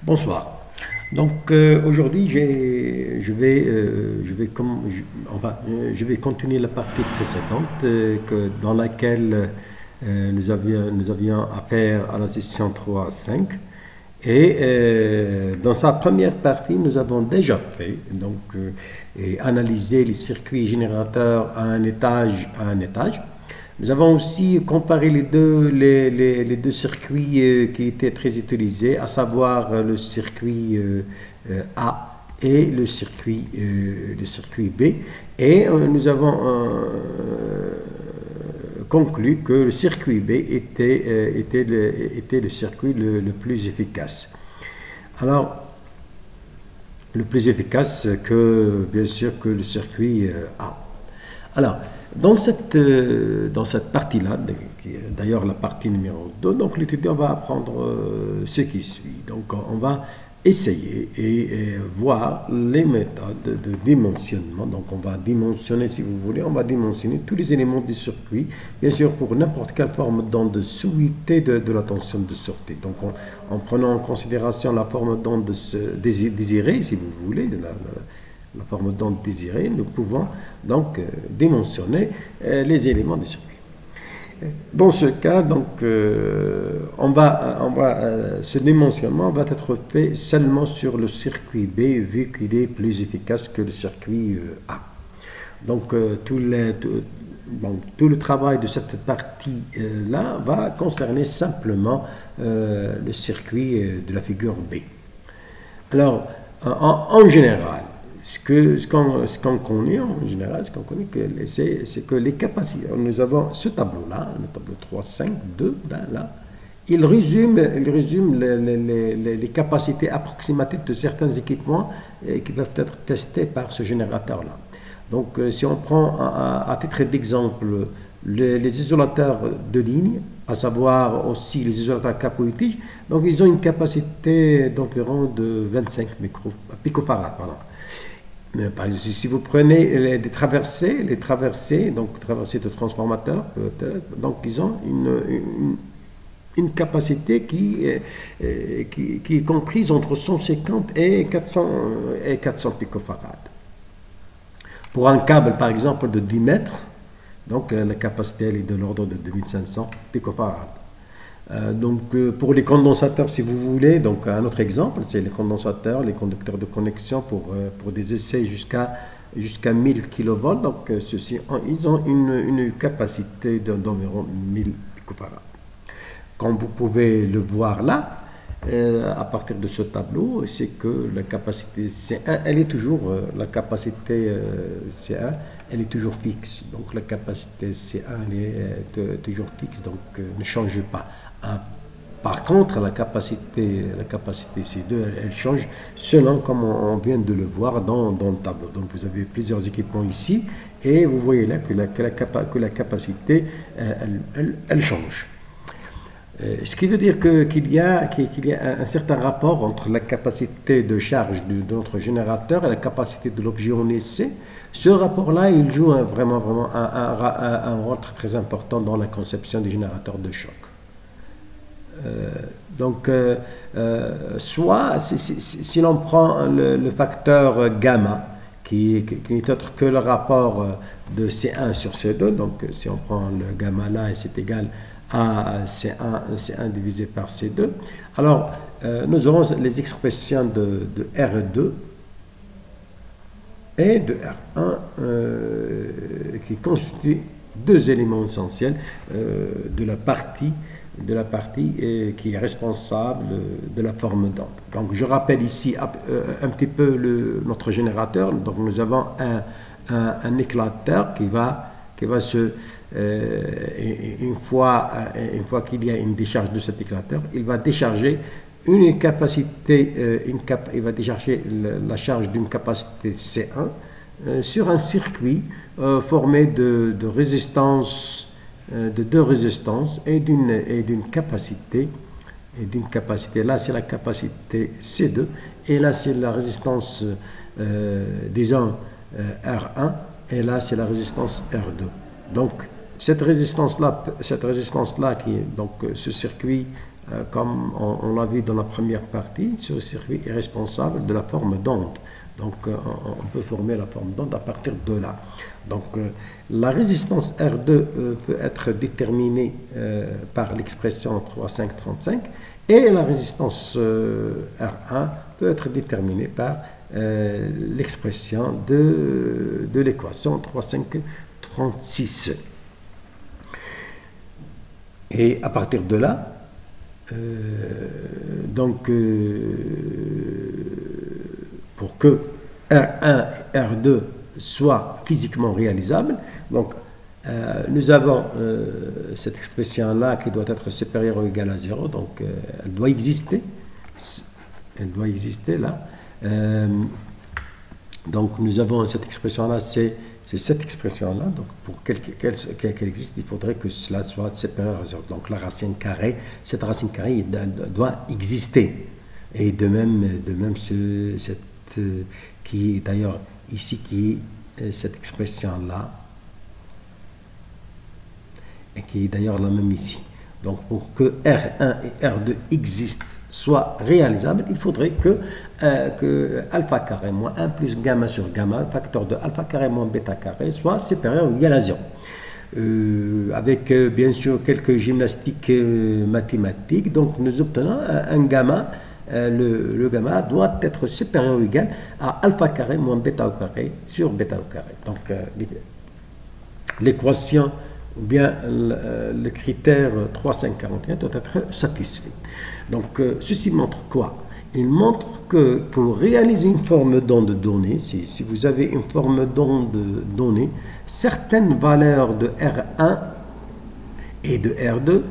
Bonsoir. Donc aujourd'hui, je vais continuer la partie précédente dans laquelle nous avions affaire à la session 3 à 5. Et dans sa première partie, nous avons déjà fait et analysé les circuits générateurs à un étage à un étage. Nous avons aussi comparé les deux circuits qui étaient très utilisés, à savoir le circuit A et le circuit B. Et nous avons conclu que le circuit B était le circuit le plus efficace. Alors, le plus efficace que, bien sûr, que le circuit A. Alors, dans cette partie-là, qui est d'ailleurs la partie numéro 2, donc l'étudiant va apprendre ce qui suit. Donc, on va essayer et voir les méthodes de dimensionnement. Donc, on va dimensionner, si vous voulez, on va dimensionner tous les éléments du circuit, bien sûr, pour n'importe quelle forme d'onde souhaitée de la tension de sortie. Donc, en prenant en considération la forme d'onde désirée, si vous voulez, la forme d'onde désirée, nous pouvons donc dimensionner les éléments du circuit. Dans ce cas, donc, ce dimensionnement va être fait seulement sur le circuit B, vu qu'il est plus efficace que le circuit A. Donc, tout le travail de cette partie-là va concerner simplement le circuit de la figure B. Alors, en général, ce qu'on connaît en général, c'est que les capacités, nous avons ce tableau-là, le tableau 3, 5, 2, là, il résume les capacités approximatives de certains équipements qui peuvent être testés par ce générateur-là. Donc, si on prend à titre d'exemple les isolateurs de ligne, à savoir aussi les isolateurs capoïtiques, donc ils ont une capacité d'environ de 25 picofarads. Par exemple, si vous prenez les traversées de transformateurs, donc ils ont une capacité qui est comprise entre 150 et 400 picofarads. Pour un câble, par exemple, de 10 mètres, donc la capacité elle est de l'ordre de 2500 picofarads. Pour les condensateurs, si vous voulez, donc un autre exemple, c'est les condensateurs, les conducteurs de connexion pour des essais jusqu'à 1000 kV. Donc, ils ont une capacité d'environ 1000 picofarads. Comme vous pouvez le voir là, à partir de ce tableau, c'est que la capacité C1, elle est toujours, la capacité C1, elle est toujours fixe. Donc, la capacité C1, elle est toujours fixe, donc ne change pas. Par contre, la capacité C2, elle change selon comme on vient de le voir dans le tableau. Donc, vous avez plusieurs équipements ici et vous voyez là que la capacité, elle change. Ce qui veut dire qu'il y a un certain rapport entre la capacité de charge de notre générateur et la capacité de l'objet en essai. Ce rapport-là, il joue vraiment un rôle très important dans la conception des générateurs de choc. Soit si l'on prend le facteur gamma, qui n'est autre que le rapport de C1 sur C2, donc si on prend le gamma là, c'est égal à C1 divisé par C2, alors nous aurons les expressions de R2 et de R1 qui constituent deux éléments essentiels de la partie qui est responsable de la forme d'onde. Donc je rappelle ici un petit peu notre générateur. Donc nous avons un éclateur qui va se une fois qu'il y a une décharge de cet éclateur, il va décharger une capacité, il va décharger la charge d'une capacité C1 sur un circuit formé de résistance, de deux résistances et d'une capacité. Là, c'est la capacité C2 et là, c'est la résistance, disons, R1 et là, c'est la résistance R2. Donc, cette résistance-là, qui est donc ce circuit comme on l'a vu dans la première partie, ce circuit est responsable de la forme d'onde. Donc on peut former la forme d'onde à partir de là. Donc la résistance R2 peut être déterminée par l'expression 3,535 et la résistance R1 peut être déterminée par l'expression de l'équation 3,536. Et à partir de là, pour que R1 et R2 soient physiquement réalisables, donc nous avons cette expression-là qui doit être supérieure ou égale à 0, donc elle doit exister là. Donc nous avons cette expression-là, c'est cette expression-là, donc pour qu'elle existe, il faudrait que cela soit supérieur à 0. Donc la racine carrée, cette racine carrée doit exister. Et de même qui est d'ailleurs ici, qui est cette expression-là, et qui est d'ailleurs la même ici. Donc pour que R1 et R2 existent, soient réalisables, il faudrait que alpha carré moins 1 plus gamma sur gamma, facteur de alpha carré moins bêta carré, soit supérieur ou égal à 0. Avec bien sûr quelques gymnastiques mathématiques, donc nous obtenons un gamma. Le gamma doit être supérieur ou égal à alpha carré moins bêta au carré sur bêta au carré. Donc l'équation ou bien le critère 3,541 doit être satisfait. Donc ceci montre quoi? Il montre que pour réaliser une forme d'onde donnée, si vous avez une forme d'onde donnée, certaines valeurs de R1 et de R2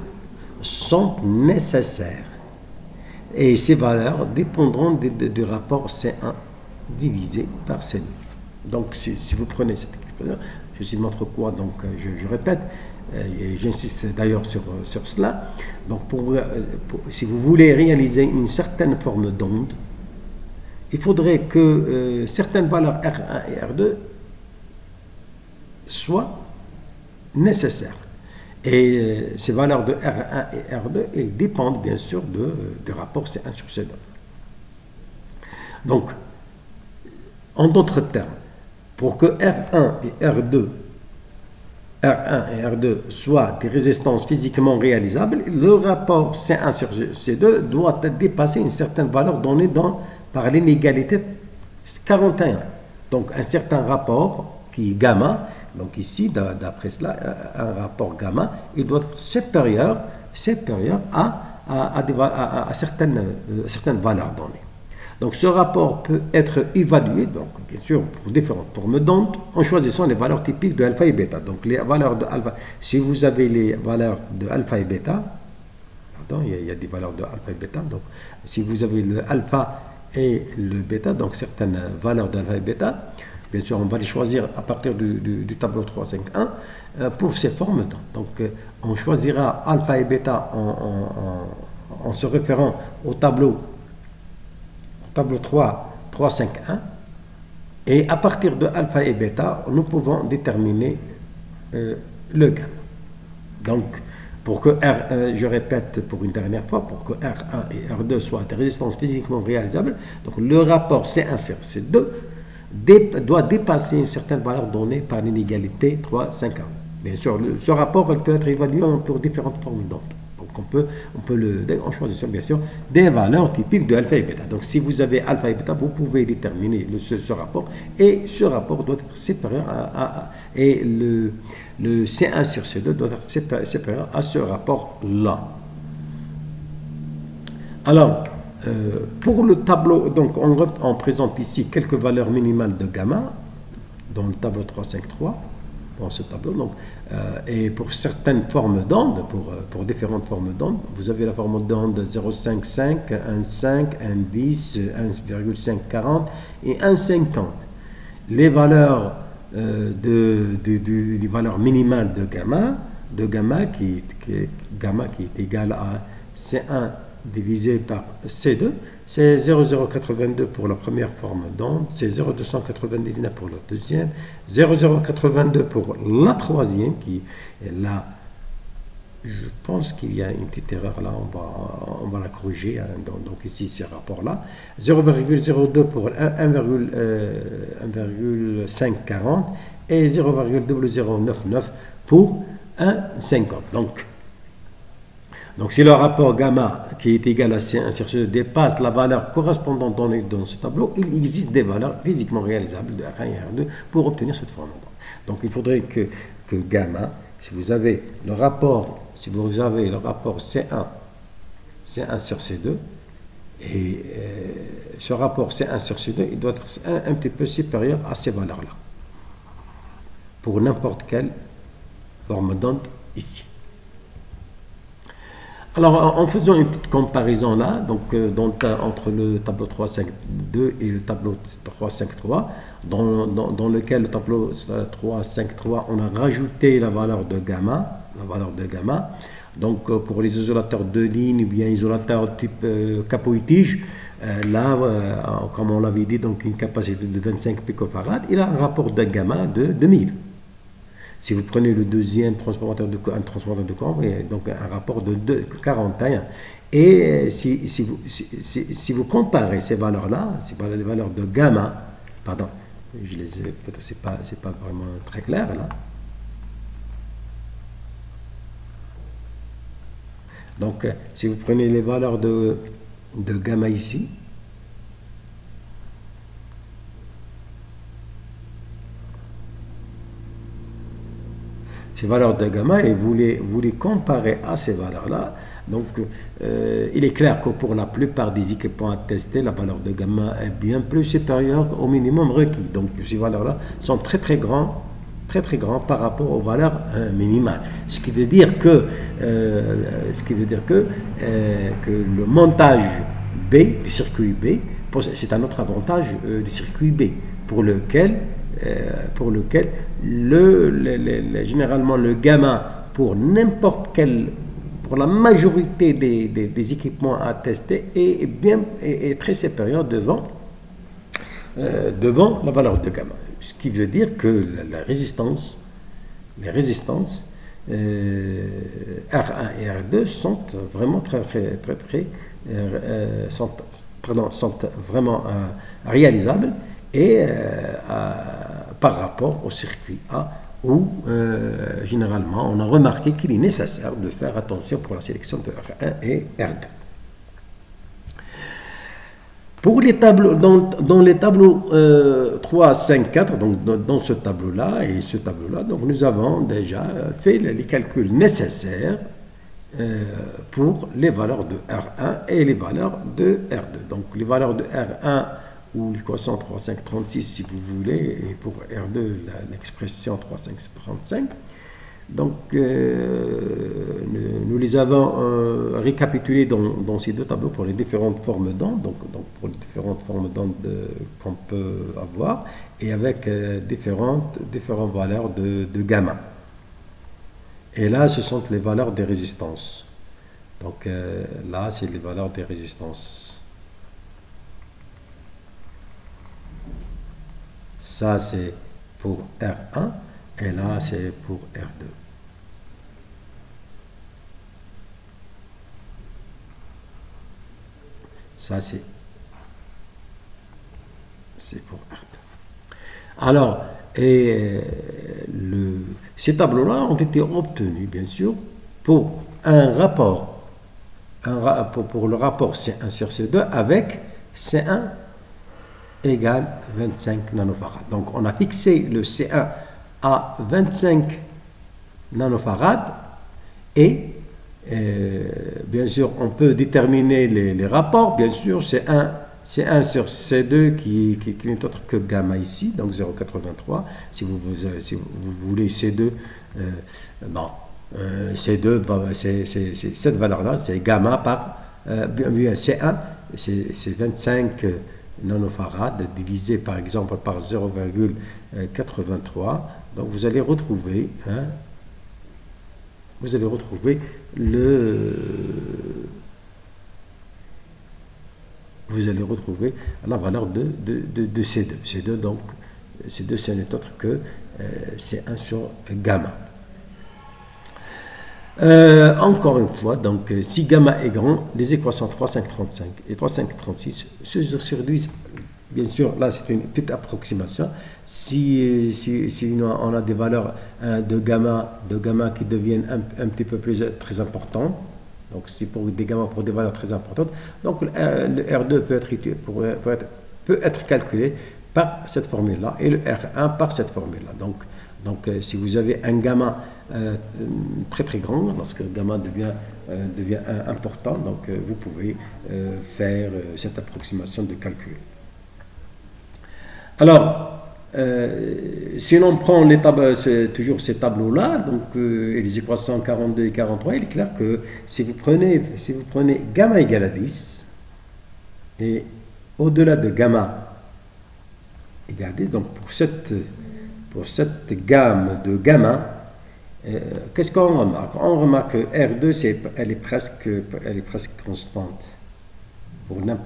sont nécessaires. Et ces valeurs dépendront du rapport C1 divisé par C2. Donc si vous prenez cette expression, ceci montre quoi? Donc je répète, et j'insiste d'ailleurs sur cela. Donc si vous voulez réaliser une certaine forme d'onde, il faudrait que certaines valeurs R1 et R2 soient nécessaires. Et ces valeurs de R1 et R2, elles dépendent bien sûr du rapport C1 sur C2. Donc, en d'autres termes, pour que R1 et R2 soient des résistances physiquement réalisables, le rapport C1 sur C2 doit dépasser une certaine valeur donnée par l'inégalité 41. Donc un certain rapport qui est gamma, donc ici d'après cela, un rapport gamma, il doit être supérieur à certaines valeurs données. Donc ce rapport peut être évalué, donc bien sûr pour différentes formes d'onde, en choisissant les valeurs typiques de alpha et bêta. Donc les valeurs de alpha, si vous avez les valeurs de alpha et bêta, pardon, il y a des valeurs de alpha et bêta, donc si vous avez le alpha et le bêta, donc certaines valeurs d'alpha et bêta, bien sûr on va les choisir à partir du tableau 351 pour ces formes d'onde. Donc on choisira alpha et bêta en se référant au tableau 3,5,1 et à partir de alpha et bêta, nous pouvons déterminer le gamma. Donc, pour que je répète pour une dernière fois, pour que R1 et R2 soient des résistances physiquement réalisables, donc le rapport C1 sur C2 doit dépasser une certaine valeur donnée par l'inégalité 3,5,1. Bien sûr, ce rapport il peut être évalué pour différentes formes d'onde. On peut en choisissant bien sûr des valeurs typiques de alpha et bêta. Donc si vous avez alpha et bêta, vous pouvez déterminer ce rapport, et ce rapport doit être supérieur et le C1 sur C2 doit être supérieur à ce rapport-là. Alors, pour le tableau, donc on présente ici quelques valeurs minimales de gamma dans le tableau 353. Dans ce tableau, donc, et pour certaines formes d'onde, pour différentes formes d'onde, vous avez la forme d'onde 0,55, 1,5, 1,10, 1,540 et 1,50. Les valeurs des valeurs minimales de gamma qui est égal à C1 divisé par C2, c'est 0,082 pour la première forme d'onde, c'est 0,299 pour la deuxième, 0,082 pour la troisième, qui est je pense qu'il y a une petite erreur là, on va la corriger, hein, donc ici, ce rapport-là. 0,02 pour 1,540 et 0,0099 pour 1,50. Donc, si le rapport gamma qui est égal à C1 sur C2 dépasse la valeur correspondante dans ce tableau, il existe des valeurs physiquement réalisables de R1 et R2 pour obtenir cette forme. Donc, il faudrait que gamma, si vous avez le rapport C1 sur C2, et ce rapport C1 sur C2, il doit être un petit peu supérieur à ces valeurs-là, pour n'importe quelle forme d'onde ici. Alors, en faisant une petite comparaison là, entre le tableau 3.5.2 et le tableau 3.5.3, dans lequel le tableau 3.5.3, on a rajouté la valeur de gamma. Donc, pour les isolateurs de ligne ou bien isolateurs type capoïtige, là, comme on l'avait dit, donc une capacité de 25 picofarad, il a un rapport de gamma de 2000. Si vous prenez le deuxième transformateur de courant, il y a donc un rapport de 41. Et si vous comparez ces valeurs-là, c'est pas les valeurs de gamma, pardon, je les ai, peut-être c'est pas vraiment très clair là. Donc, si vous prenez les valeurs de gamma ici, ces valeurs de gamma, et vous les comparez à ces valeurs-là, donc il est clair que pour la plupart des équipements à tester, la valeur de gamma est bien plus supérieure au minimum requis. Donc ces valeurs-là sont très grands par rapport aux valeurs minimales. Ce qui veut dire que le montage B, du circuit B, c'est un autre avantage du circuit B, pour lequel généralement le gamma pour la majorité des équipements à tester est très supérieur devant la valeur de gamma. Ce qui veut dire que les résistances R1 et R2 sont vraiment sont vraiment réalisables et par rapport au circuit A, où généralement on a remarqué qu'il est nécessaire de faire attention pour la sélection de R1 et R2. Pour les tableaux, dans les tableaux 3, 5, 4, donc dans ce tableau-là et ce tableau-là, donc nous avons déjà fait les calculs nécessaires pour les valeurs de R1 et les valeurs de R2. Donc les valeurs de R1 ou l'équation 3,536 si vous voulez, et pour R2 l'expression 3,535. Donc nous les avons récapitulés dans ces deux tableaux pour les différentes formes d'ondes, donc pour les différentes formes d'ondes qu'on peut avoir, et avec différentes valeurs de gamma. Et là, ce sont les valeurs des résistances. Donc là, c'est les valeurs des résistances. Ça, c'est pour R1, et là, c'est pour R2. Ça, c'est pour R2. Alors, ces tableaux-là ont été obtenus, bien sûr, pour un rapport, pour le rapport C1 sur C2 avec C1 égale 25 nanofarads. Donc, on a fixé le C1 à 25 nanofarads et bien sûr, on peut déterminer les rapports. Bien sûr, C1 sur C2 qui n'est autre que gamma ici, donc 0,83. Si vous voulez C2, C2, c'est cette valeur-là, c'est gamma par C1, c'est 25 nanofarads divisé par exemple par 0,83. Donc vous allez retrouver la valeur de C2. C2, donc, ce n'est autre que C1 sur gamma. Encore une fois, donc si gamma est grand, les équations 3, 5, 35 et 3, 5, 36 se réduisent. Bien sûr, là c'est une petite approximation. Si on a des valeurs de gamma qui deviennent un petit peu plus très importantes, donc c'est pour des gamma pour des valeurs très importantes, donc le R2 peut être calculé par cette formule-là et le R1 par cette formule-là. Donc si vous avez un gamma très très grand, lorsque le gamma devient important, donc vous pouvez faire cette approximation de calcul. Alors, si l'on prend toujours ces tableaux-là, donc et les équations 42 et 43, il est clair que si vous prenez gamma égale à 10, et au-delà de gamma égale à 10, donc pour cette gamme de gamma, qu'est-ce qu'on remarque? On remarque que R2, elle est presque constante. Pour une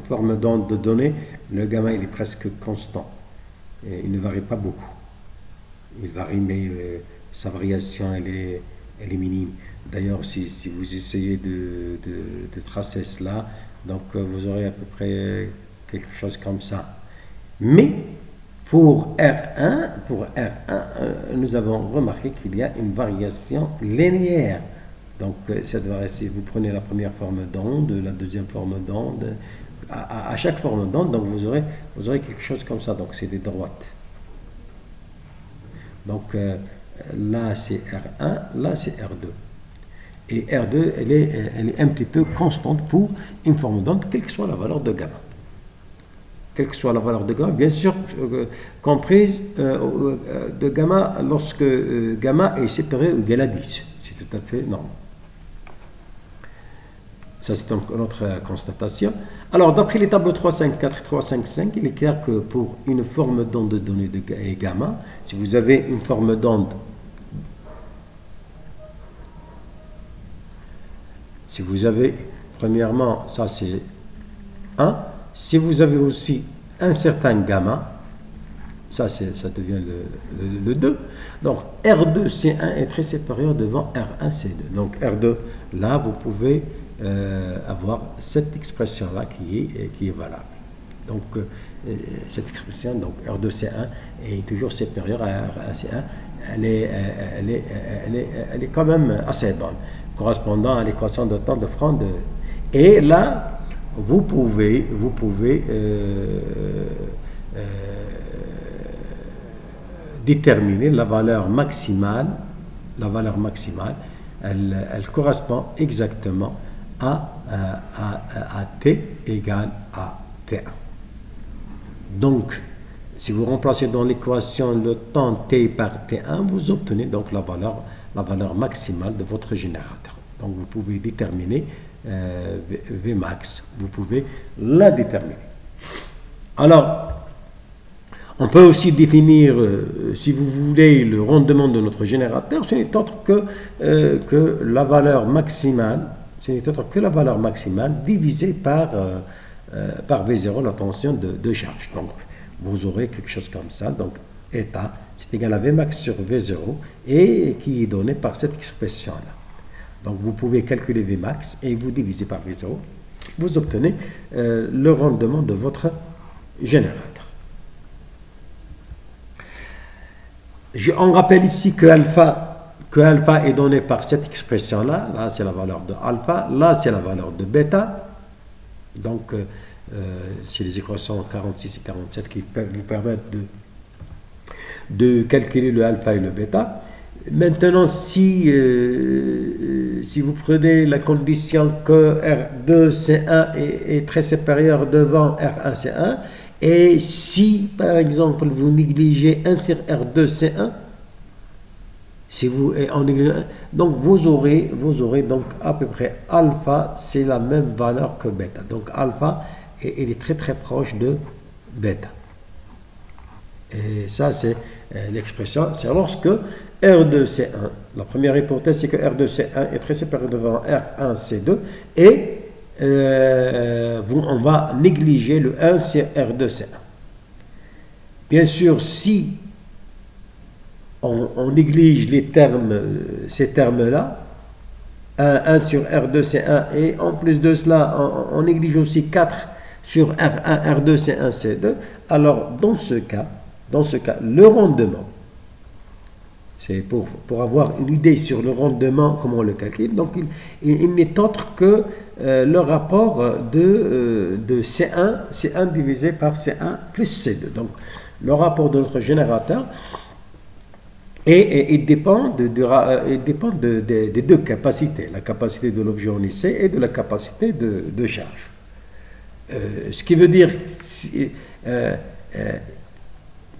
forme d'onde de données, le gamma il est presque constant. Et il ne varie pas beaucoup. Il varie, mais sa variation elle est minime. D'ailleurs, si vous essayez de tracer cela, donc vous aurez à peu près quelque chose comme ça. Mais pour R1, nous avons remarqué qu'il y a une variation linéaire. Donc, cette variation, vous prenez la première forme d'onde, la deuxième forme d'onde, à chaque forme d'onde, donc vous aurez quelque chose comme ça. Donc, c'est des droites. Donc, là, c'est R1, là, c'est R2. Et R2, elle est un petit peu constante pour une forme d'onde, quelle que soit la valeur de gamma. Quelle que soit la valeur de gamma, bien sûr, comprise de gamma lorsque gamma est séparé ou égal à 10. C'est tout à fait normal. Ça, c'est notre constatation. Alors, d'après les tableaux 354 et 355, il est clair que pour une forme d'onde de données de gamma, si vous avez une forme d'onde, si vous avez, premièrement, ça c'est 1. Si vous avez aussi un certain gamma, ça devient le 2. Donc, R2C1 est très supérieur devant R1C2. Donc, R2, là, vous pouvez avoir cette expression-là qui est valable. Donc, cette expression, donc R2C1 est toujours supérieure à R1C1. Elle est quand même assez bonne, correspondant à l'équation de temps de Freund. Et là, vous pouvez déterminer la valeur maximale. La valeur maximale, elle correspond exactement à T égale à T1. Donc, si vous remplacez dans l'équation le temps T par T1, vous obtenez donc la valeur maximale de votre générateur. Donc, vous pouvez déterminer Vmax, vous pouvez la déterminer. Alors, on peut aussi définir, si vous voulez, le rendement de notre générateur, ce n'est autre que la valeur maximale, divisée par V0, la tension de charge. Donc, vous aurez quelque chose comme ça. Donc, état, c'est égal à Vmax sur V0, et qui est donné par cette expression-là. Donc, vous pouvez calculer Vmax et vous divisez par V0. Vous obtenez le rendement de votre générateur. On rappelle ici que alpha est donné par cette expression-là. Là, c'est la valeur de alpha. Là, c'est la valeur de bêta. Donc, c'est les équations 46 et 47 qui peuvent vous permettre de calculer le alpha et le bêta. Maintenant, si vous prenez la condition que R2C1 est très supérieur devant R1C1, et si, par exemple, vous négligez 1 sur R2C1, donc vous aurez donc à peu près alpha, c'est la même valeur que bêta. Donc alpha, il est très très proche de bêta. Et ça, c'est l'expression, c'est lorsque R2C1, la première hypothèse, c'est que R2C1 est très supérieur devant R1C2, et on va négliger le 1 sur R2C1. Bien sûr, si on néglige ces termes-là, 1 sur R2 C1 et en plus de cela on néglige aussi 4 sur R1 R2 C1 C2, alors dans ce cas le rendement, c'est pour avoir une idée sur le rendement, comment on le calcule, donc il n'est autre que le rapport de C1 divisé par C1 plus C2. Donc le rapport de notre générateur, et il dépend des deux capacités, la capacité de l'objet en essai et de la capacité de charge. Ce qui veut dire,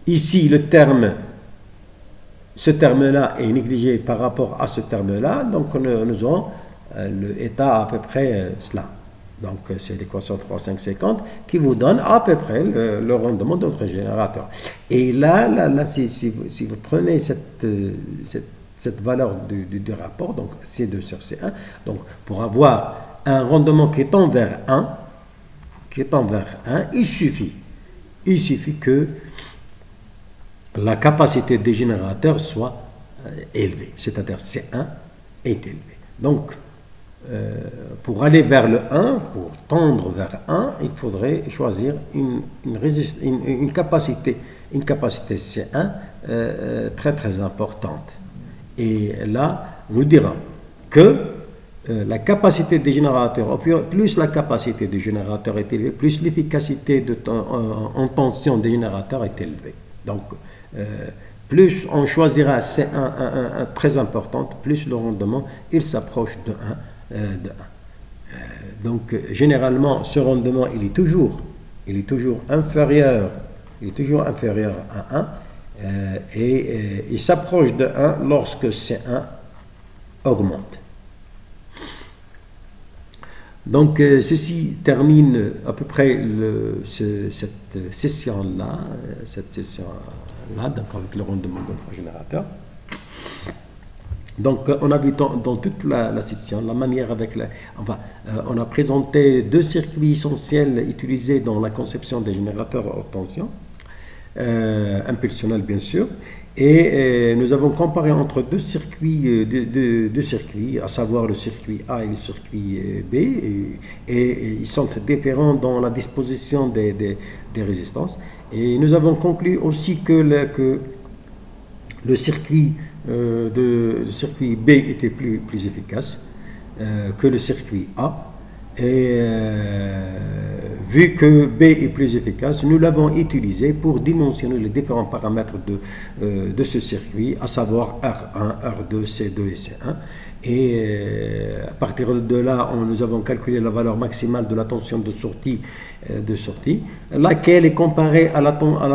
ici, ce terme-là est négligé par rapport à ce terme-là, donc nous aurons le état à peu près cela. Donc c'est l'équation 3, 5, 50 qui vous donne à peu près le rendement de votre générateur. Et là si vous prenez cette valeur du rapport, donc C2 sur C1, donc pour avoir un rendement qui tend vers 1, il suffit que la capacité des générateurs soit élevée, c'est-à-dire C1 est élevé. Donc, pour aller vers le 1, pour tendre vers 1, il faudrait choisir une capacité C1 très très importante. Et là, nous dirons que la capacité des générateurs, plus la capacité des générateurs est élevée, plus l'efficacité en tension des générateurs est élevée. Donc, plus on choisira C1 très importante, plus le rendement il s'approche de 1. Donc, généralement, ce rendement il est toujours inférieur à 1 et il s'approche de 1 lorsque C1 augmente. Donc, ceci termine à peu près cette session-là, donc avec le rendement de notre générateur. Donc, on a vu dans toute la session la manière on a présenté deux circuits essentiels utilisés dans la conception des générateurs haute tension, impulsionnels bien sûr. Et nous avons comparé entre deux circuits, à savoir le circuit A et le circuit B, et ils sont différents dans la disposition des résistances. Et nous avons conclu aussi que le circuit B était plus efficace que le circuit A. Et vu que B est plus efficace, nous l'avons utilisé pour dimensionner les différents paramètres de ce circuit, à savoir R1, R2, C2 et C1. Et à partir de là, nous avons calculé la valeur maximale de la tension de sortie, laquelle est comparée à la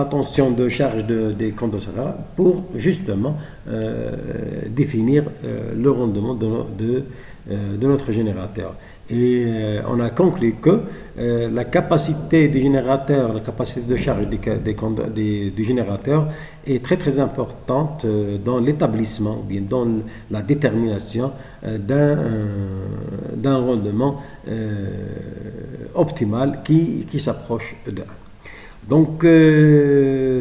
tension de charge des condensateurs pour justement définir le rendement de notre générateur. Et on a conclu que la capacité du générateur, la capacité de charge du générateur est très très importante dans l'établissement, ou bien dans la détermination d'un rendement optimal qui s'approche de 1. Donc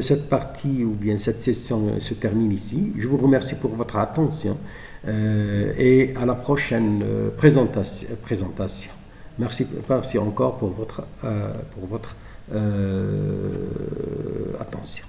cette partie ou bien cette session se termine ici. Je vous remercie pour votre attention. Et à la prochaine présentation. Merci encore pour votre attention.